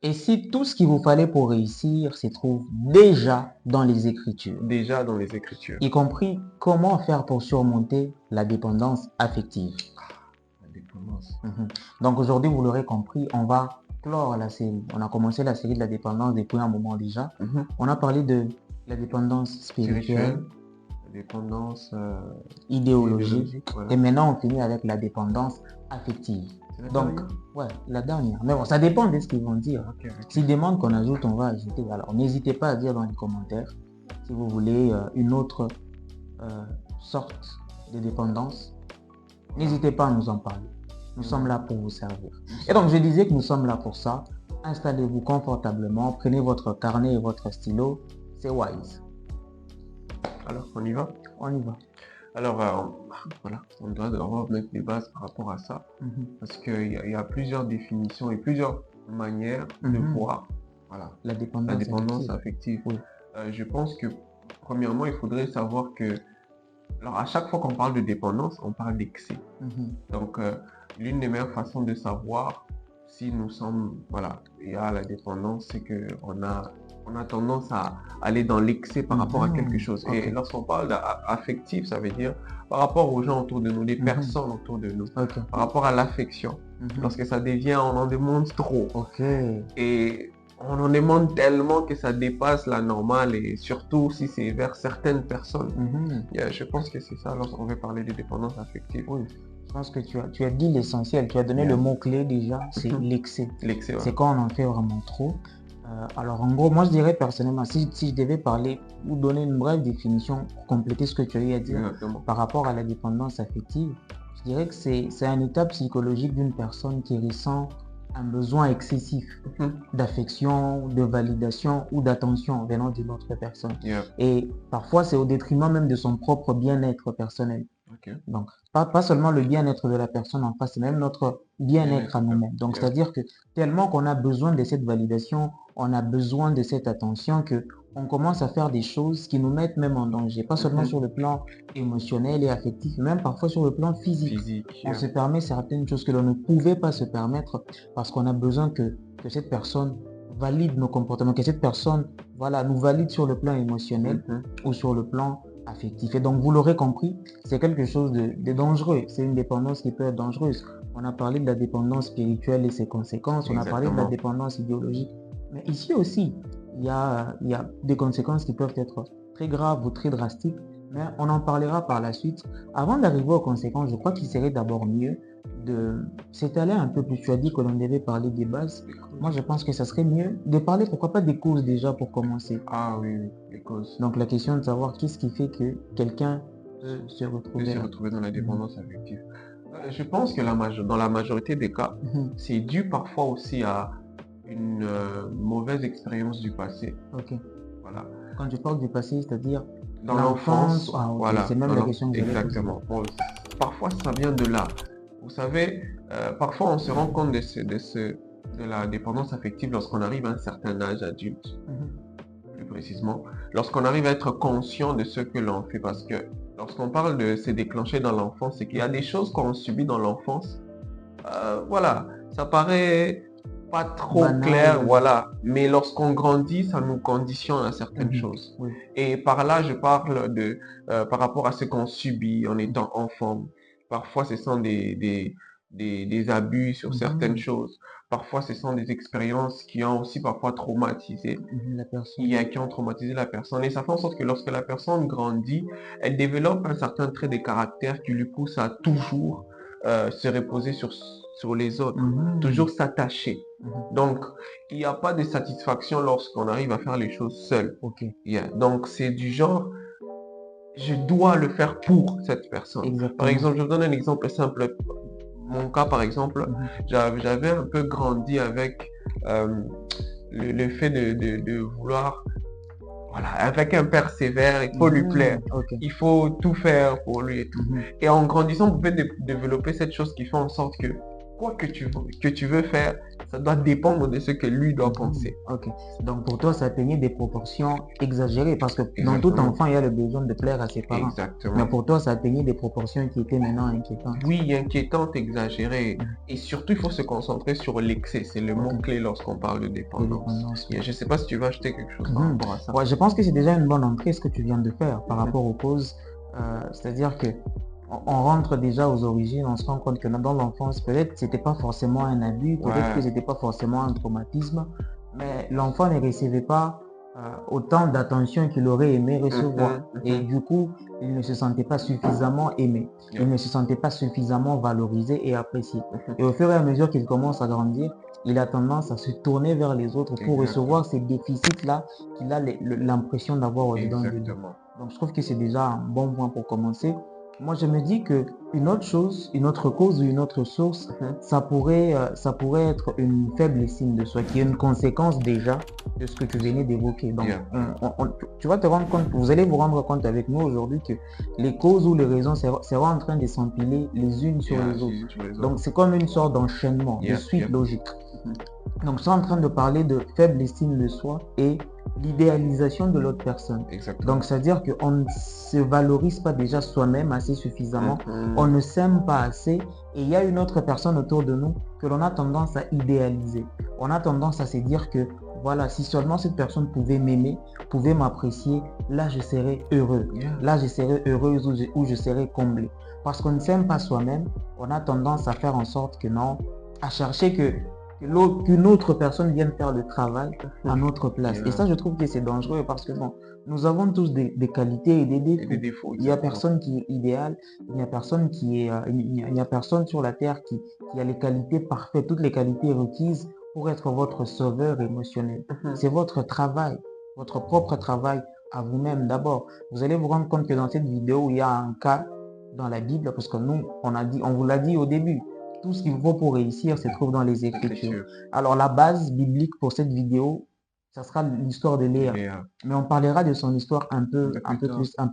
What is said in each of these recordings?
Et si tout ce qu'il vous fallait pour réussir se trouve déjà dans les Écritures, déjà dans les Écritures. y compris comment faire pour surmonter la dépendance affective. La dépendance. Donc aujourd'hui, vous l'aurez compris, on va clore la série. On a commencé la série de la dépendance depuis un moment déjà. On a parlé de la dépendance spirituelle, la dépendance idéologique, voilà. et maintenant on finit avec la dépendance affective. C'est la Donc, dernière? ouais, la dernière. Mais bon, ça dépend de ce qu'ils vont dire. Ok. S'ils demandent qu'on ajoute, on va ajouter. Alors, n'hésitez pas à dire dans les commentaires si vous voulez une autre sorte de dépendance. N'hésitez pas à nous en parler. Nous sommes là pour vous servir. Et donc, je disais que nous sommes là pour ça. Installez-vous confortablement, prenez votre carnet et votre stylo. C'est Wise. Alors, on y va? On y va. Alors, voilà, on doit mettre les bases par rapport à ça. Parce qu'il y a plusieurs définitions et plusieurs manières de voir la dépendance affective. Oui. Je pense que, premièrement, il faudrait savoir que, alors à chaque fois qu'on parle de dépendance, on parle d'excès. Donc, l'une des meilleures façons de savoir si nous sommes, il y a la dépendance, c'est qu'on a tendance à aller dans l'excès par rapport à quelque chose. Et lorsqu'on parle d'affectif, ça veut dire par rapport aux gens autour de nous, les personnes autour de nous, par rapport à l'affection. Lorsque ça devient, on en demande trop. Et on en demande tellement que ça dépasse la normale, et surtout si c'est vers certaines personnes. Je pense que c'est ça lorsqu'on veut parler de dépendance affective. Oui. Je pense que tu as dit l'essentiel, tu as donné le mot-clé déjà, c'est l'excès. L'excès, c'est quand on en fait vraiment trop. Alors en gros, moi je dirais personnellement, si je devais parler ou donner une brève définition pour compléter ce que tu as eu à dire par rapport à la dépendance affective, je dirais que c'est un état psychologique d'une personne qui ressent un besoin excessif d'affection, de validation ou d'attention venant d'une autre personne. Et parfois c'est au détriment même de son propre bien-être personnel. Donc, pas seulement le bien-être de la personne en face, mais même notre bien-être à nous-mêmes. Donc, c'est-à-dire que tellement qu'on a besoin de cette validation, on a besoin de cette attention, que on commence à faire des choses qui nous mettent même en danger. Pas seulement sur le plan émotionnel et affectif, mais même parfois sur le plan physique. On se permet certaines choses que l'on ne pouvait pas se permettre parce qu'on a besoin que cette personne valide nos comportements, que cette personne nous valide sur le plan émotionnel ou sur le plan affectif. Et donc, vous l'aurez compris, c'est quelque chose de dangereux. C'est une dépendance qui peut être dangereuse. On a parlé de la dépendance spirituelle et ses conséquences. On a parlé de la dépendance idéologique. Mais ici aussi, il y a des conséquences qui peuvent être très graves ou très drastiques. Mais on en parlera par la suite. Avant d'arriver aux conséquences, je crois qu'il serait d'abord mieux de s'étaler un peu plus. Tu as dit que l'on devait parler des bases. Moi, je pense que ça serait mieux de parler, pourquoi pas, des causes déjà pour commencer. Ah oui, les causes. Donc la question de savoir qu'est-ce qui fait que quelqu'un peut se retrouver dans la dépendance affective. Je pense que dans la majorité des cas, c'est dû parfois aussi à une mauvaise expérience du passé. Voilà. Quand je parle du passé, c'est-à-dire dans l'enfance, c'est même la question que exactement. Parfois, ça vient de là. Vous savez, parfois, on se rend compte de la dépendance affective lorsqu'on arrive à un certain âge adulte. Plus précisément, lorsqu'on arrive à être conscient de ce que l'on fait. Parce que lorsqu'on parle de se déclencher dans l'enfance, c'est qu'il y a des choses qu'on subit dans l'enfance. Ça paraît pas trop clair, mais lorsqu'on grandit, ça nous conditionne à certaines choses. Et par là, je parle de par rapport à ce qu'on subit en étant enfant. Parfois, ce sont des abus sur certaines choses. Parfois, ce sont des expériences qui ont aussi parfois traumatisé la personne. Qui ont traumatisé la personne. Et ça fait en sorte que lorsque la personne grandit, elle développe un certain trait de caractère qui lui pousse à toujours se reposer sur les autres, toujours s'attacher. Donc, il n'y a pas de satisfaction lorsqu'on arrive à faire les choses seul. Donc, c'est du genre, je dois le faire pour cette personne. Exactement. Par exemple, je vous donne un exemple simple. Mon cas, par exemple, j'avais un peu grandi avec le fait de vouloir, avec un père sévère, il faut lui plaire, il faut tout faire pour lui et tout. Et en grandissant, vous pouvez développer cette chose qui fait en sorte que quoi que tu veux faire, ça doit dépendre de ce que lui doit penser. Ok. Donc pour toi, ça atteignait des proportions exagérées parce que dans Exactement. tout enfant, il y a le besoin de plaire à ses parents. Exactement. Mais pour toi, ça atteignait des proportions qui étaient maintenant inquiétantes. Oui, inquiétante, exagérée. Et surtout, il faut se concentrer sur l'excès. C'est le mot-clé lorsqu'on parle de dépendance. Et je ne sais pas si tu veux ajouter quelque chose par rapport à ça. Ouais, je pense que c'est déjà une bonne entrée ce que tu viens de faire par rapport aux causes. C'est-à-dire que on rentre déjà aux origines, on se rend compte que dans l'enfance, peut-être que c'était pas forcément un abus, peut-être que c'était pas forcément un traumatisme, mais l'enfant ne recevait pas autant d'attention qu'il aurait aimé recevoir. Et du coup, il ne se sentait pas suffisamment aimé. Il ne se sentait pas suffisamment valorisé et apprécié. Et au fur et à mesure qu'il commence à grandir, il a tendance à se tourner vers les autres pour recevoir ces déficits-là qu'il a l'impression d'avoir au-dedans de lui. Donc je trouve que c'est déjà un bon point pour commencer. Moi, je me dis que une autre chose, une autre cause ou une autre source, ça pourrait être une faible estime de soi, qui est une conséquence déjà de ce que tu venais d'évoquer. Donc, tu vas te rendre compte, vous allez vous rendre compte avec nous aujourd'hui que les causes ou les raisons seront en train de s'empiler les unes sur les autres. Donc, c'est comme une sorte d'enchaînement, de suite logique. Donc, je suis en train de parler de faible estime de soi et l'idéalisation de l'autre personne. Donc, c'est-à-dire qu'on ne se valorise pas déjà soi-même assez suffisamment, on ne s'aime pas assez et il y a une autre personne autour de nous que l'on a tendance à idéaliser. On a tendance à se dire que voilà, si seulement cette personne pouvait m'aimer, pouvait m'apprécier, là je serais heureux. Là je serais heureuse ou je serais comblé. Parce qu'on ne s'aime pas soi-même, on a tendance à faire en sorte que non, à chercher qu'une autre personne vienne faire le travail à notre place. Et ça, je trouve que c'est dangereux parce que bon, nous avons tous des qualités et des défauts. Il n'y a personne qui est idéal, il n'y a personne il n'y a personne sur la terre qui a les qualités parfaites, toutes les qualités requises pour être votre sauveur émotionnel. C'est votre travail, votre propre travail à vous-même d'abord. Vous allez vous rendre compte que dans cette vidéo, il y a un cas dans la Bible, parce que nous, on vous l'a dit au début, tout ce qu'il faut pour réussir se trouve dans les Écritures. Alors la base biblique pour cette vidéo, ça sera l'histoire de Léa. Mais on parlera de son histoire un peu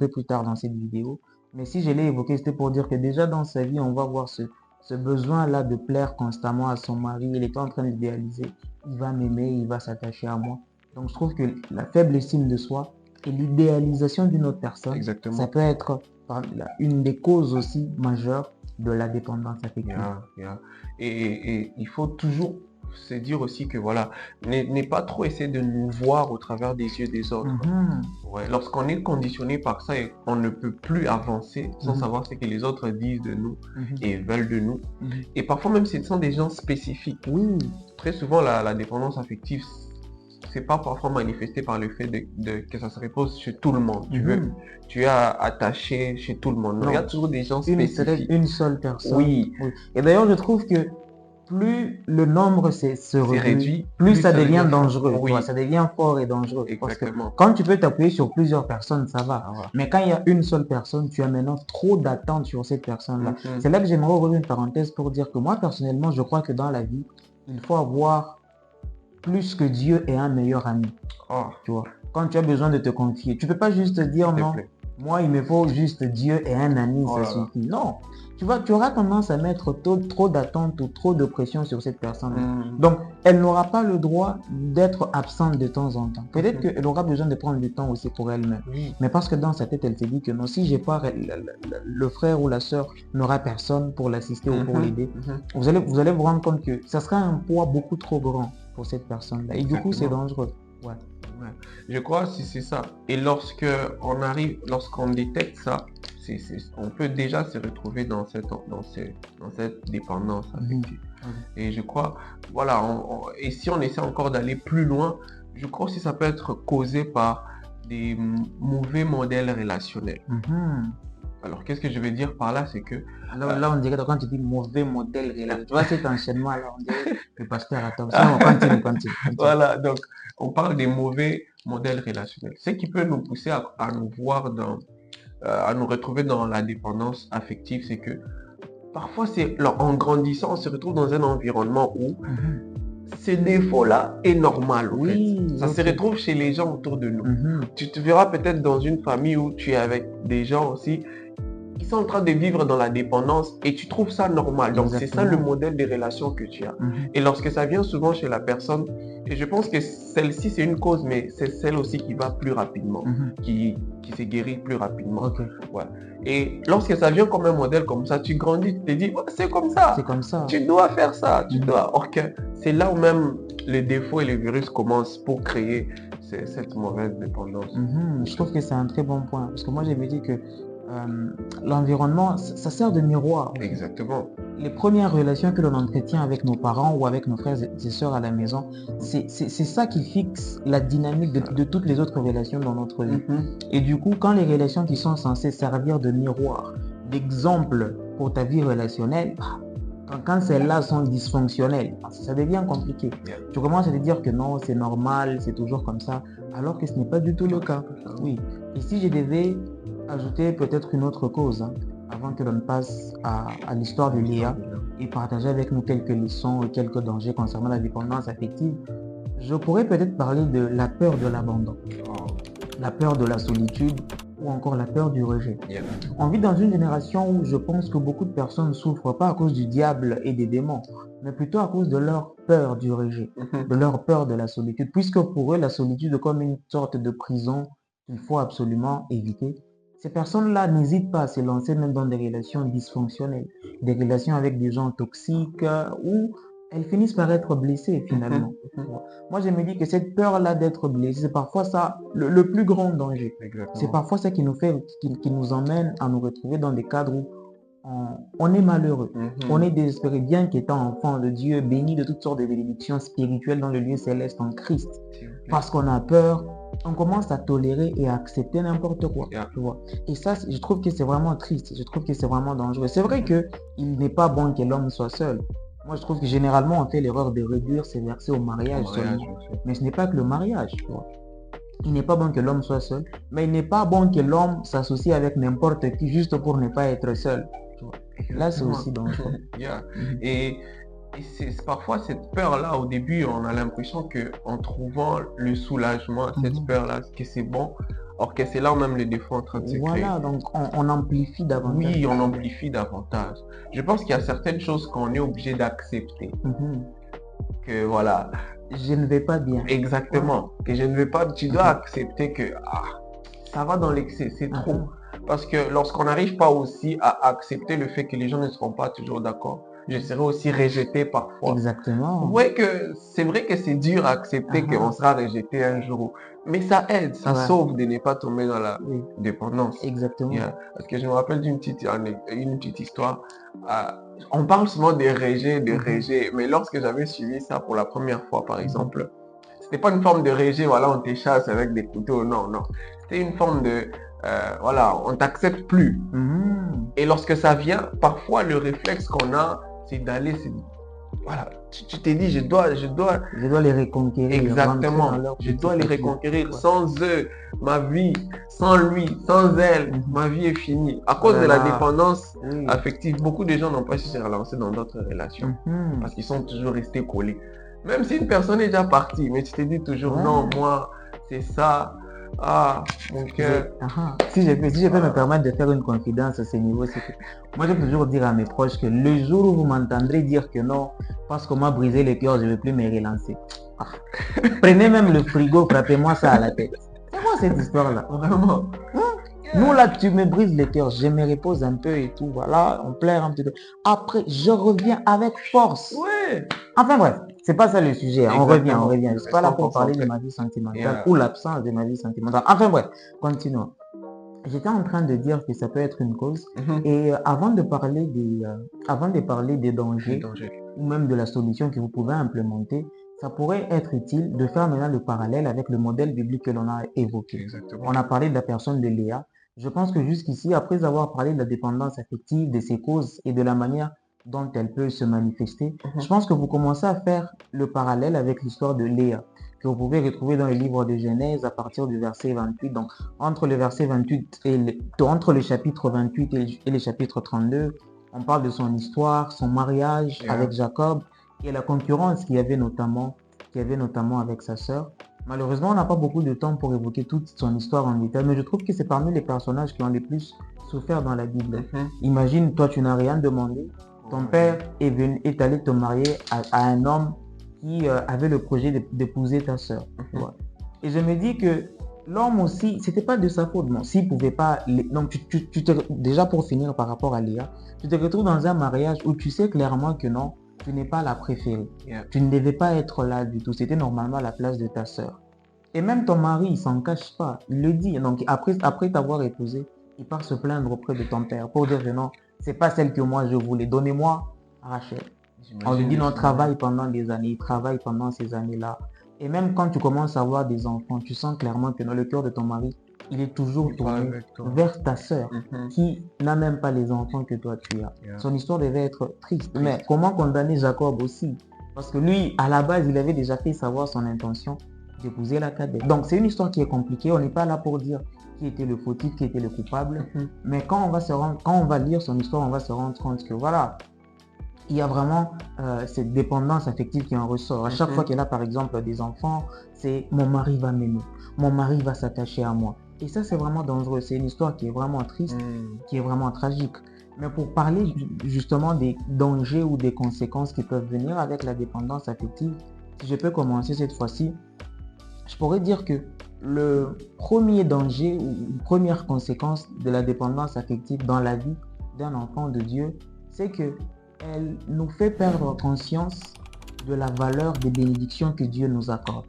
plus tard dans cette vidéo. Mais si je l'ai évoqué, c'était pour dire que déjà dans sa vie, on va voir ce besoin-là de plaire constamment à son mari. Il est en train d'idéaliser. Il va m'aimer, il va s'attacher à moi. Donc je trouve que la faible estime de soi et l'idéalisation d'une autre personne, ça peut être une des causes aussi majeures de la dépendance affective. Et il faut toujours se dire aussi que voilà, n'est pas trop essayer de nous voir au travers des yeux des autres. Lorsqu'on est conditionné par ça et on ne peut plus avancer sans savoir ce que les autres disent de nous et veulent de nous. Et parfois même ce sont des gens spécifiques. Très souvent la dépendance affective, c'est pas parfois manifesté par le fait que ça se repose chez tout le monde. Tu es attaché chez tout le monde. Non, il y a toujours des gens spécifiques. Une seule personne. Et d'ailleurs, je trouve que plus le nombre se réduit, plus ça devient dangereux. Ça devient fort et dangereux. Parce que quand tu peux t'appuyer sur plusieurs personnes, ça va. Mais quand il y a une seule personne, tu as maintenant trop d'attentes sur cette personne-là. C'est là que j'aimerais ouvrir une parenthèse pour dire que moi, personnellement, je crois que dans la vie, il faut avoir plus que Dieu et un meilleur ami. Tu vois, quand tu as besoin de te confier, tu peux pas juste te dire non, moi il me faut juste Dieu et un ami, ça suffit. Non, tu auras tendance à mettre trop d'attentes ou trop de pression sur cette personne. Donc elle n'aura pas le droit d'être absente de temps en temps. Peut-être qu'elle aura besoin de prendre du temps aussi pour elle-même. Mais parce que dans sa tête, elle se dit que non, si j'ai pas le frère ou la sœur n'aura personne pour l'assister ou pour l'aider, vous allez vous rendre compte que ça sera un poids beaucoup trop grand pour cette personne-là. Et du coup, c'est dangereux. Je crois que c'est ça. Et lorsqu'on détecte ça, on peut déjà se retrouver dans cette dépendance affective. Et je crois, voilà, et si on essaie encore d'aller plus loin, je crois aussi que ça peut être causé par des mauvais modèles relationnels. Alors, qu'est-ce que je veux dire par là, c'est que... Là, on dirait, quand tu dis mauvais modèle relationnel, tu vois cet enchaînement-là, on dirait que pasteur, attention, continue. Voilà, donc, on parle des mauvais modèles relationnels. Ce qui peut nous pousser à nous voir à nous retrouver dans la dépendance affective, c'est que parfois, en grandissant, on se retrouve dans un environnement où ce défaut-là est normal. Ça se retrouve chez les gens autour de nous. Tu te verras peut-être dans une famille où tu es avec des gens aussi, sont en train de vivre dans la dépendance et tu trouves ça normal. Donc, c'est ça le modèle des relations que tu as. Et lorsque ça vient souvent chez la personne, et je pense que celle-ci, c'est une cause, mais c'est celle aussi qui va plus rapidement, qui se guérit plus rapidement. Ouais. Et lorsque ça vient comme un modèle comme ça, tu grandis, tu te dis, oh, c'est comme ça. C'est comme ça. Tu dois faire ça. Tu dois. Or que c'est là où même les défauts et les virus commencent pour créer cette mauvaise dépendance. Je trouve que c'est un très bon point. Parce que moi, je me dis que l'environnement, ça sert de miroir. Exactement. Les premières relations que l'on entretient avec nos parents ou avec nos frères et sœurs à la maison, c'est ça qui fixe la dynamique de toutes les autres relations dans notre vie. Et du coup, quand les relations qui sont censées servir de miroir, d'exemple pour ta vie relationnelle, quand celles-là sont dysfonctionnelles, ça devient compliqué. Tu commences à te dire que non, c'est normal, c'est toujours comme ça, alors que ce n'est pas du tout le cas. Oui. Et si je devais ajouter peut-être une autre cause, avant que l'on passe à l'histoire de Léa et partager avec nous quelques leçons et quelques dangers concernant la dépendance affective, je pourrais peut-être parler de la peur de l'abandon, la peur de la solitude ou encore la peur du rejet. On vit dans une génération où je pense que beaucoup de personnes ne souffrent pas à cause du diable et des démons, mais plutôt à cause de leur peur du rejet, de leur peur de la solitude, puisque pour eux, la solitude est comme une sorte de prison qu'il faut absolument éviter. Ces personnes-là n'hésitent pas à se lancer même dans des relations dysfonctionnelles, des relations avec des gens toxiques où elles finissent par être blessées finalement. Moi, je me dis que cette peur-là d'être blessé, c'est parfois ça le plus grand danger. C'est parfois ça qui nous emmène à nous retrouver dans des cadres où on est malheureux, on est désespéré, bien qu'étant enfant de Dieu, béni de toutes sortes de bénédictions spirituelles dans le lieu céleste en Christ. Parce qu'on a peur, on commence à tolérer et à accepter n'importe quoi. Tu vois. Et ça, je trouve que c'est vraiment triste, je trouve que c'est vraiment dangereux. C'est vrai qu'il n'est pas bon que l'homme soit seul. Moi, je trouve que généralement, on fait l'erreur de réduire ces versets au mariage seulement. Mais ce n'est pas que le mariage. Tu vois. Il n'est pas bon que l'homme soit seul, mais il n'est pas bon que l'homme s'associe avec n'importe qui juste pour ne pas être seul. Tu vois. Là, c'est aussi dangereux. Et c'est parfois cette peur-là, au début, on a l'impression qu'en trouvant le soulagement à cette peur-là, que c'est bon, or que c'est là où même le défaut est en train de se créer. Voilà, donc on amplifie davantage. Oui, on amplifie davantage. Je pense qu'il y a certaines choses qu'on est obligé d'accepter. Que voilà. Je ne vais pas bien. Exactement. Que je ne vais pas. Tu dois accepter que ça va dans l'excès, c'est trop. Parce que lorsqu'on n'arrive pas aussi à accepter le fait que les gens ne seront pas toujours d'accord, je serai aussi rejeté parfois. Exactement. Ouais, que c'est vrai que c'est dur à accepter qu'on sera rejeté un jour, mais ça aide, ça sauve de ne pas tomber dans la dépendance. Exactement. Parce que je me rappelle d'une petite histoire. On parle souvent de rejet, mais lorsque j'avais suivi ça pour la première fois, par exemple, c'était pas une forme de rejet, voilà, on te chasse avec des couteaux, non. C'était une forme de, voilà, on t'accepte plus. Et lorsque ça vient, parfois le réflexe qu'on a, c'est d'aller, voilà, tu t'es dit, je dois les reconquérir. Exactement, je dois les reconquérir. Sans eux, ma vie, sans lui, sans elle, ma vie est finie. À cause de la dépendance affective, beaucoup de gens n'ont pas su se relancer dans d'autres relations parce qu'ils sont toujours restés collés. Même si une personne est déjà partie, mais tu te dis toujours, non, moi, c'est ça. Mon cœur. Si je peux me permettre de faire une confidence à ce niveau, c'est que moi je peux toujours dire à mes proches que le jour où vous m'entendrez dire que non, parce qu'on m'a brisé le cœur, je ne vais plus me relancer. Prenez même le frigo, frappez-moi ça à la tête. C'est quoi cette histoire-là? Vraiment. Nous là, tu me brises le cœur, je me repose un peu et tout, voilà, on pleure un petit peu. Après, je reviens avec force. Enfin bref, c'est pas ça le sujet, on revient. Je suis pas là pour parler de ma vie sentimentale ou l'absence de ma vie sentimentale. Enfin bref, continuons. J'étais en train de dire que ça peut être une cause. Et avant de parler des dangers ou même de la solution que vous pouvez implémenter, ça pourrait être utile de faire maintenant le parallèle avec le modèle biblique que l'on a évoqué. On a parlé de la personne de Léa. Je pense que jusqu'ici, après avoir parlé de la dépendance affective, de ses causes et de la manière dont elle peut se manifester, je pense que vous commencez à faire le parallèle avec l'histoire de Léa, que vous pouvez retrouver dans le livre de Genèse à partir du verset 28. Donc, entre le verset 28 entre le chapitre 28 et le chapitre 32, on parle de son histoire, son mariage avec Jacob et la concurrence qu'il y avait notamment avec sa sœur. Malheureusement, on n'a pas beaucoup de temps pour évoquer toute son histoire en détail, mais je trouve que c'est parmi les personnages qui ont les plus souffert dans la Bible. Imagine, toi, tu n'as rien demandé. Ton père est allé te marier à un homme qui avait le projet d'épouser ta sœur. Et je me dis que l'homme aussi, c'était pas de sa faute. Bon, s'il pouvait pas. Donc, déjà pour finir par rapport à Léa, tu te retrouves dans un mariage où tu sais clairement que non, tu n'es pas la préférée. Tu ne devais pas être là du tout. C'était normalement à la place de ta sœur. Et même ton mari, il s'en cache pas. Il le dit. Donc, après t'avoir épousé, il part se plaindre auprès de ton père pour dire que non, c'est pas celle que moi je voulais. Donnez-moi Rachel. On lui dit non, travaille pendant des années. Il travaille pendant ces années-là. Et même quand tu commences à avoir des enfants, tu sens clairement que dans le cœur de ton mari, il est toujours tourné vers ta sœur qui n'a même pas les enfants que toi tu as. Son histoire devait être triste. Mais comment condamner Jacob aussi? Parce que lui, à la base, il avait déjà fait savoir son intention d'épouser la cadette. Donc c'est une histoire qui est compliquée. On n'est pas là pour dire qui était le fautif, qui était le coupable. Mais quand on va lire son histoire, on va se rendre compte que voilà, il y a vraiment cette dépendance affective qui en ressort. À chaque fois qu'elle a par exemple des enfants, c'est mon mari va m'aimer, mon mari va s'attacher à moi. Et ça, c'est vraiment dangereux. C'est une histoire qui est vraiment triste, qui est vraiment tragique. Mais pour parler justement des dangers ou des conséquences qui peuvent venir avec la dépendance affective, si je peux commencer cette fois-ci, je pourrais dire que le premier danger ou première conséquence de la dépendance affective dans la vie d'un enfant de Dieu, c'est que elle nous fait perdre conscience de la valeur des bénédictions que Dieu nous accorde.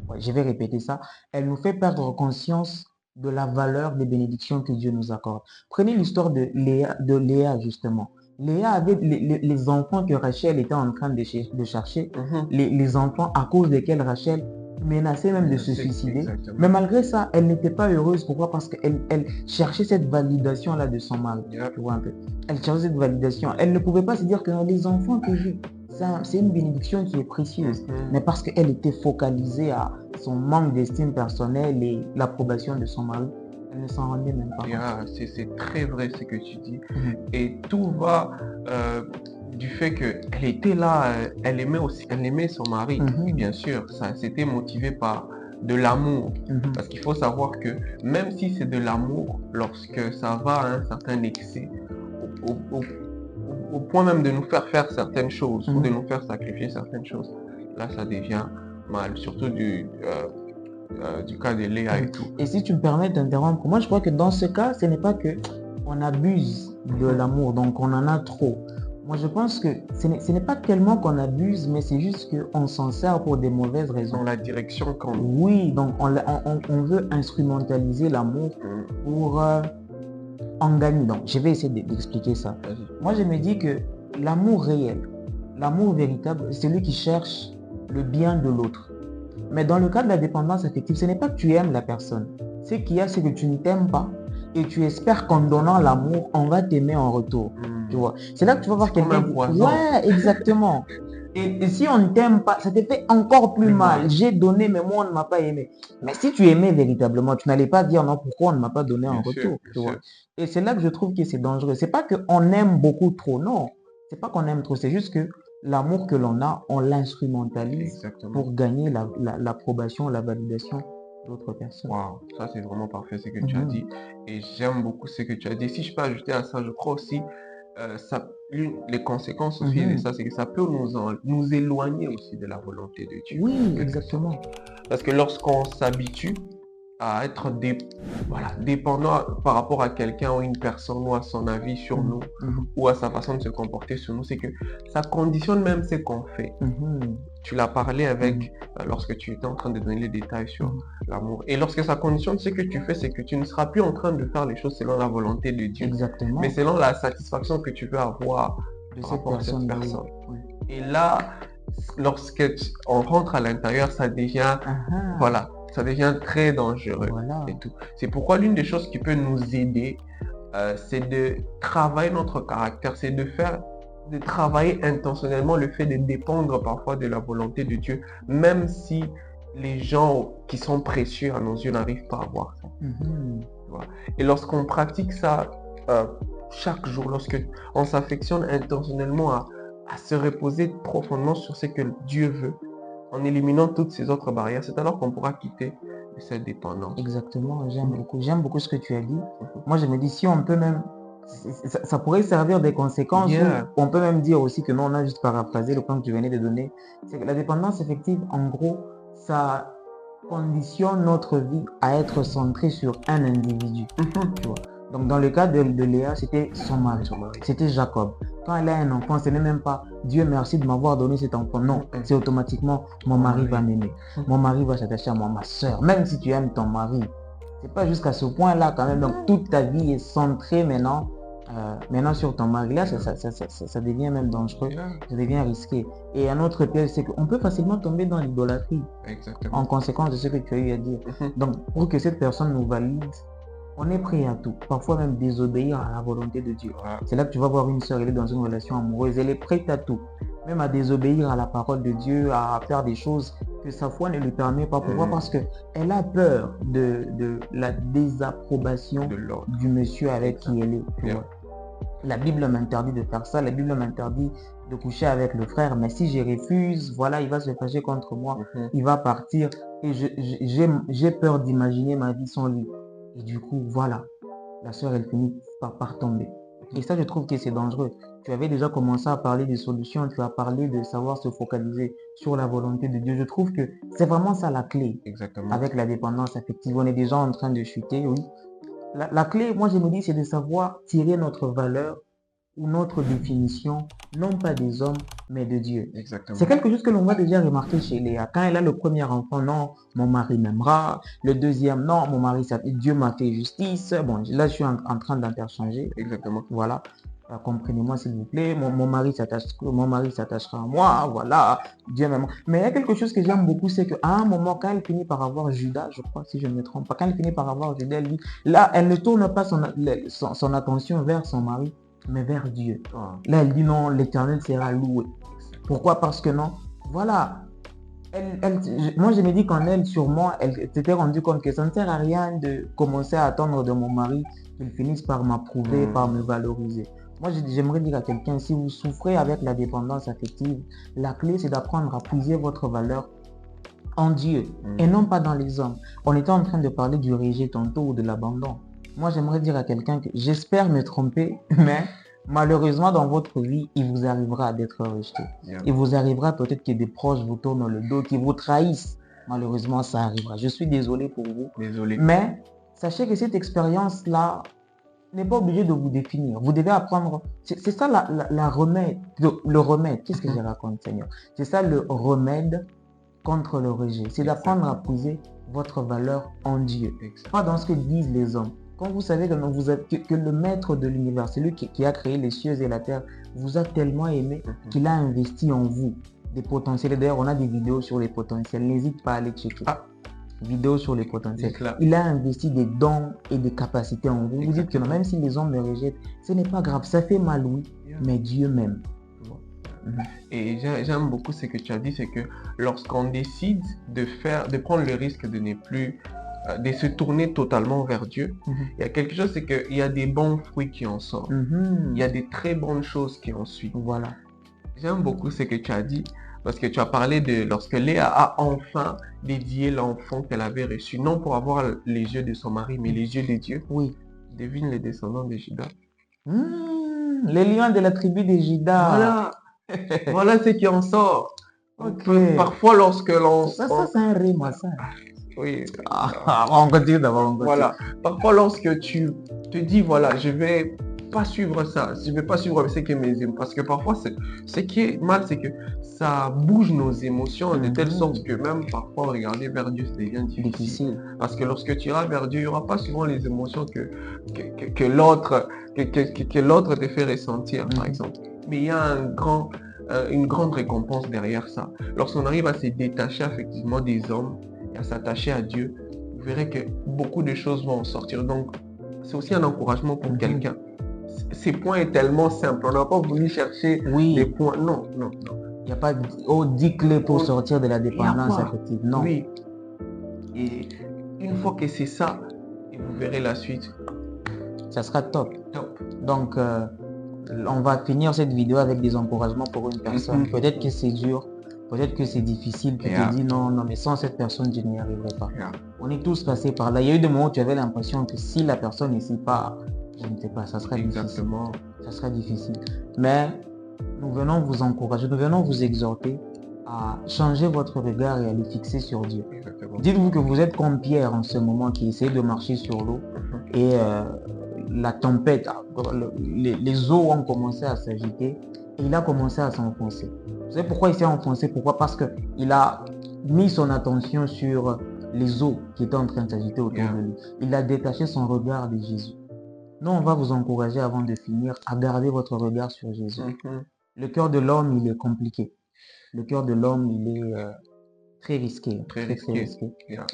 Ouais, je vais répéter ça. Elle nous fait perdre conscience de la valeur des bénédictions que Dieu nous accorde. Prenez l'histoire de Léa justement. Léa avait les enfants que Rachel était en train de chercher, les enfants à cause desquels Rachel menaçait même de se suicider. Exactement. Mais malgré ça, elle n'était pas heureuse. Pourquoi? Parce qu'elle cherchait cette validation-là de son mari. Tu vois un peu. Elle cherchait cette validation. Elle ne pouvait pas se dire que les enfants que j'ai, c'est une bénédiction qui est précieuse. Mais parce qu'elle était focalisée à son manque d'estime personnelle et l'approbation de son mari, elle ne s'en rendait même pas. C'est très vrai ce que tu dis. Et tout va du fait qu'elle était là, elle aimait son mari. Et bien sûr, ça c'était motivé par de l'amour. Parce qu'il faut savoir que même si c'est de l'amour, lorsque ça va à un certain excès, au point même de nous faire certaines choses ou de nous faire sacrifier certaines choses, là ça devient mal, surtout du cas de Léa et tout. Et si tu me permets d'interrompre, moi je crois que dans ce cas, ce n'est pas que on abuse de l'amour, donc on en a trop. Moi je pense que ce n'est pas tellement qu'on abuse, mais c'est juste qu'on s'en sert pour des mauvaises raisons. Dans la direction qu'on... Oui, donc on veut instrumentaliser l'amour pour en gagner. Donc je vais essayer d'expliquer ça. Moi je me dis que l'amour réel, l'amour véritable, c'est celui qui cherche le bien de l'autre. Mais dans le cas de la dépendance affective, ce n'est pas que tu aimes la personne. Ce qu'il y a, c'est que tu ne t'aimes pas et tu espères qu'en donnant l'amour, on va t'aimer en retour. Tu vois. C'est là que tu vas voir quelqu'un. Ouais, exactement. Et si on ne t'aime pas, ça te fait encore plus mal. J'ai donné, mais moi, on ne m'a pas aimé. Mais si tu aimais véritablement, tu n'allais pas dire non, pourquoi on ne m'a pas donné en retour. Tu vois. Et c'est là que je trouve que c'est dangereux. C'est pas qu'on aime beaucoup trop, non. C'est pas qu'on aime trop, c'est juste que l'amour que l'on a, on l'instrumentalise pour gagner l'approbation, la validation d'autres personnes. Wow, ça c'est vraiment parfait ce que tu as dit. Et j'aime beaucoup ce que tu as dit. Si je peux ajouter à ça, je crois aussi, les conséquences aussi de ça, c'est que ça peut nous éloigner aussi de la volonté de Dieu. Oui, exactement. Parce que lorsqu'on s'habitue à être dépendant par rapport à quelqu'un ou une personne ou à son avis sur nous ou à sa façon de se comporter sur nous, c'est que ça conditionne même ce qu'on fait. Tu l'as parlé avec lorsque tu étais en train de donner les détails sur l'amour. Et lorsque ça conditionne ce que tu fais, c'est que tu ne seras plus en train de faire les choses selon la volonté de Dieu. Exactement. Mais selon la satisfaction que tu peux avoir de par rapport à cette personne. Oui. Et là, lorsque on rentre à l'intérieur, ça devient ça devient très dangereux. Et tout. C'est pourquoi l'une des choses qui peut nous aider, c'est de travailler notre caractère, c'est de travailler intentionnellement le fait de dépendre parfois de la volonté de Dieu, même si les gens qui sont précieux à nos yeux n'arrivent pas à voir ça. Et lorsqu'on pratique ça chaque jour, lorsqu'on s'affectionne intentionnellement à se reposer profondément sur ce que Dieu veut, en éliminant toutes ces autres barrières, c'est alors qu'on pourra quitter cette dépendance. Exactement, j'aime beaucoup ce que tu as dit. Moi, je me dis, si on peut même, ça pourrait servir des conséquences, ou on peut même dire aussi que non, on a juste paraphrasé le point que tu venais de donner. C'est que la dépendance affective, en gros, ça conditionne notre vie à être centrée sur un individu. Tu vois. Donc, dans le cas de Léa, c'était son mari. C'était Jacob. Quand elle a un enfant, ce n'est même pas Dieu merci de m'avoir donné cet enfant. Non, c'est automatiquement mon mari va m'aimer. Mon mari va s'attacher à moi, ma soeur. Même si tu aimes ton mari, c'est pas jusqu'à ce point-là quand même. Donc, toute ta vie est centrée maintenant sur ton mari. Là, ça devient même dangereux. Ça devient risqué. Et un autre piège, c'est qu'on peut facilement tomber dans l'idolâtrie. En conséquence de ce que tu as eu à dire. Donc, pour que cette personne nous valide, on est prêt à tout, parfois même désobéir à la volonté de Dieu. C'est là que tu vas voir une sœur, elle est dans une relation amoureuse, elle est prête à tout, même à désobéir à la parole de Dieu, à faire des choses que sa foi ne lui permet pas. Pourquoi? Parce qu'elle a peur de la désapprobation du monsieur avec qui elle est. La Bible m'interdit de faire ça, la Bible m'interdit de coucher avec le frère, mais si je refuse, voilà, il va se fâcher contre moi, il va partir, et j'ai peur d'imaginer ma vie sans lui. Et du coup, voilà, la sœur, elle finit par tomber. Et ça, je trouve que c'est dangereux. Tu avais déjà commencé à parler des solutions, tu as parlé de savoir se focaliser sur la volonté de Dieu. Je trouve que c'est vraiment ça la clé. Exactement. Avec la dépendance affective. On est déjà en train de chuter, oui. La clé, moi, je me dis, c'est de savoir tirer notre valeur ou notre définition, non pas des hommes, mais de Dieu. Exactement. C'est quelque chose que l'on va déjà remarquer chez Léa. Quand elle a le premier enfant, non, mon mari m'aimera. Le deuxième, non, mon mari, Dieu m'a fait justice. Bon, là, je suis en train d'interchanger. Exactement. Voilà. Comprenez-moi, s'il vous plaît. Mon mari s'attachera à moi. Voilà. Dieu m'aimera. Mais il y a quelque chose que j'aime beaucoup, c'est qu'à un moment, quand elle finit par avoir Judas, je crois, si je ne me trompe pas, quand elle finit par avoir Judas, elle dit, là, elle ne tourne pas son attention vers son mari, mais vers Dieu. Là, elle dit non, l'Éternel sera loué. Pourquoi? Parce que non, voilà. Moi, je me dis qu'en elle, sûrement, elle s'était rendue compte que ça ne sert à rien de commencer à attendre de mon mari qu'il finisse par m'approuver, par me valoriser. Moi, j'aimerais dire à quelqu'un, si vous souffrez avec la dépendance affective, la clé, c'est d'apprendre à puiser votre valeur en Dieu et non pas dans les hommes. On était en train de parler du rejet tantôt ou de l'abandon. Moi, j'aimerais dire à quelqu'un que j'espère me tromper, mais malheureusement, dans votre vie, il vous arrivera d'être rejeté. Il vous arrivera peut-être que des proches vous tournent le dos, qui vous trahissent. Malheureusement, ça arrivera. Je suis désolé pour vous. Désolé. Mais sachez que cette expérience-là n'est pas obligée de vous définir. Vous devez apprendre. C'est ça le remède. Qu'est-ce que je raconte, Seigneur? C'est ça le remède contre le rejet. C'est d'apprendre à puiser votre valeur en Dieu. Pas dans ce que disent les hommes. Quand vous savez que le maître de l'univers, celui qui a créé les cieux et la terre, vous a tellement aimé qu'il a investi en vous des potentiels. D'ailleurs, on a des vidéos sur les potentiels. N'hésite pas à aller checker. Vidéos sur les potentiels. Il a investi des dons et des capacités en vous. Vous dites que non, même si les hommes me rejettent, ce n'est pas grave. Ça fait mal, oui, mais Dieu m'aime. Et j'aime beaucoup ce que tu as dit, c'est que lorsqu'on décide de prendre le risque de ne plus de se tourner totalement vers Dieu, il y a quelque chose, c'est qu'il y a des bons fruits qui en sortent. Il y a des très bonnes choses qui en suivent. Voilà. J'aime beaucoup ce que tu as dit, parce que tu as parlé de lorsque Léa a enfin dédié l'enfant qu'elle avait reçu, non pour avoir les yeux de son mari, mais les yeux de Dieu. Oui. Devine les descendants de Judas. Les lions de la tribu de Judas. Voilà. Voilà ce qui en sort. Parfois, lorsque l'on... Ça, c'est un rime, ça. Oui. On continue d'abord. Voilà. Parfois, lorsque tu te dis, voilà, je vais pas suivre ça, je vais pas suivre ce que mes émotions, parce que parfois, ce qui est mal, c'est que ça bouge nos émotions de telle sorte que même parfois, regarder vers Dieu, ça devient difficile. Parce que lorsque tu iras vers Dieu, il n'y aura pas souvent les émotions que l'autre te fait ressentir, par exemple. Mais il y a une grande récompense derrière ça. Lorsqu'on arrive à se détacher effectivement des hommes et à s'attacher à Dieu, vous verrez que beaucoup de choses vont en sortir. Donc, c'est aussi un encouragement pour quelqu'un. Ces points est tellement simple. On n'a pas voulu chercher des points. Non. Il n'y a pas 10 clés pour sortir de la dépendance affective. Non. Oui. Et une fois que c'est ça, et vous verrez la suite. Ça sera top. Donc, on va finir cette vidéo avec des encouragements pour une personne. Peut-être que c'est dur, Peut-être que c'est difficile, tu te dis non, non, mais sans cette personne, je n'y arriverai pas. On est tous passés par là. Il y a eu des moments où tu avais l'impression que si la personne n'ici pas, je ne sais pas, ça serait difficile. Ça serait difficile. Mais nous venons vous encourager, nous venons vous exhorter à changer votre regard et à le fixer sur Dieu. Dites-vous que vous êtes comme Pierre en ce moment qui essaie de marcher sur l'eau et la tempête, les eaux ont commencé à s'agiter et il a commencé à s'enfoncer. Vous savez pourquoi il s'est enfoncé? Pourquoi? Parce qu'il a mis son attention sur les eaux qui étaient en train de s'agiter autour de lui. Il a détaché son regard de Jésus. Nous, on va vous encourager avant de finir à garder votre regard sur Jésus. Le cœur de l'homme, il est compliqué. Le cœur de l'homme, il est très risqué. Très risqué.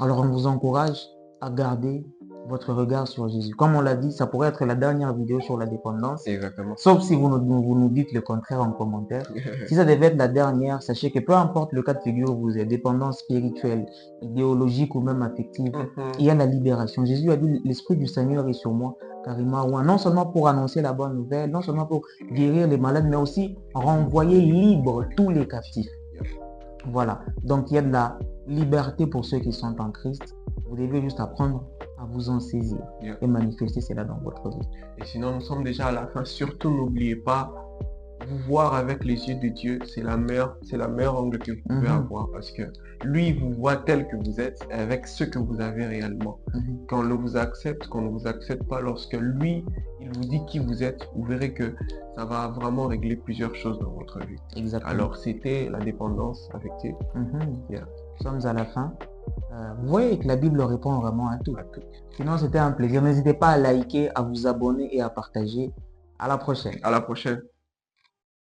Alors, on vous encourage à garder votre regard sur Jésus. Comme on l'a dit, ça pourrait être la dernière vidéo sur la dépendance. Exactement. Sauf si vous nous dites le contraire en commentaire. Si ça devait être la dernière, sachez que peu importe le cas de figure, vous êtes dépendance spirituelle, idéologique ou même affective, il y a la libération. Jésus a dit, l'Esprit du Seigneur est sur moi, car il m'a oint, non seulement pour annoncer la bonne nouvelle, non seulement pour guérir les malades, mais aussi renvoyer libre tous les captifs. Voilà. Donc il y a de la liberté pour ceux qui sont en Christ. Vous devez juste apprendre à vous en saisir et manifester cela dans votre vie. Et sinon, nous sommes déjà à la fin. Surtout, n'oubliez pas, vous voir avec les yeux de Dieu, c'est la meilleure angle que vous pouvez avoir, parce que lui vous voit tel que vous êtes avec ce que vous avez réellement. Quand on vous accepte, qu'on ne vous accepte pas, lorsque lui il vous dit qui vous êtes, vous verrez que ça va vraiment régler plusieurs choses dans votre vie. Exactement. Alors c'était la dépendance affective. Nous sommes à la fin. Vous voyez que la Bible répond vraiment à tout. Sinon c'était un plaisir. N'hésitez pas à liker, à vous abonner et à partager. À la prochaine. À la prochaine.